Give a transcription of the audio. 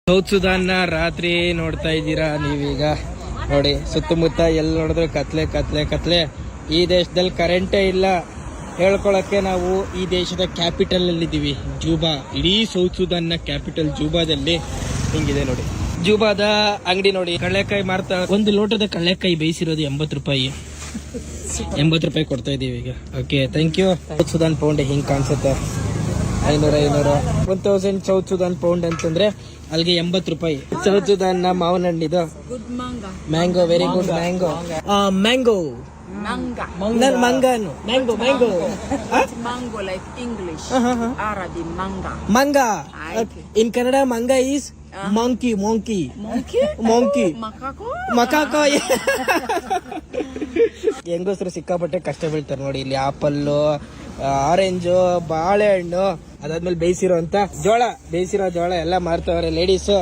South Sudan ರಾತ್ರಿ ನೋಡ್ತಾ ಇದ್ದೀರಾ ನೀವೀಗ. ನೋಡಿ ಸುತ್ತಮುತ್ತ ಎಲ್ಲಿ ನೋಡಿದ್ರು ಕತ್ಲೆ ಕತ್ಲೆ ಕತ್ಲೆ. ಈ ದೇಶದಲ್ಲಿ ಕರೆಂಟೇ ಇಲ್ಲ. ಹೇಳ್ಕೊಳಕ್ಕೆ ನಾವು ಈ ದೇಶದ ಕ್ಯಾಪಿಟಲ್ ಅಲ್ಲಿ ಇದ್ದೀವಿ, ಜೂಬಾ. ಇಡೀ ಸೌತ್ ಸುದಾನ್ ನ ಕ್ಯಾಪಿಟಲ್ ಜೂಬಾದಲ್ಲಿ ಹಿಂಗಿದೆ ನೋಡಿ. ಜೂಬಾದ ಅಂಗಡಿ ನೋಡಿ, ಕಡಲೆಕಾಯಿ ಮಾರ್ತಾ. ಒಂದು ಲೋಟದ ಕಡಲೆಕಾಯಿ ಬೇಯಿಸಿರೋದು 80 ರೂಪಾಯಿ. 80 ರೂಪಾಯಿ ಕೊಡ್ತಾ ಇದೀವಿ ಈಗ. Okay, thank you. South Sudan pound ಹಿಂಗ್ ಕಾಣಿಸುತ್ತೆ. 500 1000 ಸೌತ್ ಸುದಾನ್ ಪೌಂಡ್ ಅಂತಂದ್ರೆ ಅಲ್ಲಿಗೆ 80 ರೂಪಾಯಿ. ಸೌತ್ ಸುದಾನ್ ನ ಮಾವಿನ ಹಣ್ಣಿದು mango. Very good mango. Mango not mango. Mango like English. Arabic manga. In Canada manga is monkey. Macaco. ಹೆಂಗಸರು ಸಿಕ್ಕಾಪಟ್ಟೆ ಕಷ್ಟ ಬೀಳ್ತಾರೆ ನೋಡಿ. ಇಲ್ಲಿ ಆಪಲ್ಲು, ಆರೆಂಜು, ಬಾಳೆಹಣ್ಣು, ಅದಾದ್ಮೇಲೆ ಬೇಯಿಸಿರೋ ಜೋಳ ಎಲ್ಲ ಮಾರ್ತಾವ್ರೆ ಲೇಡೀಸ್.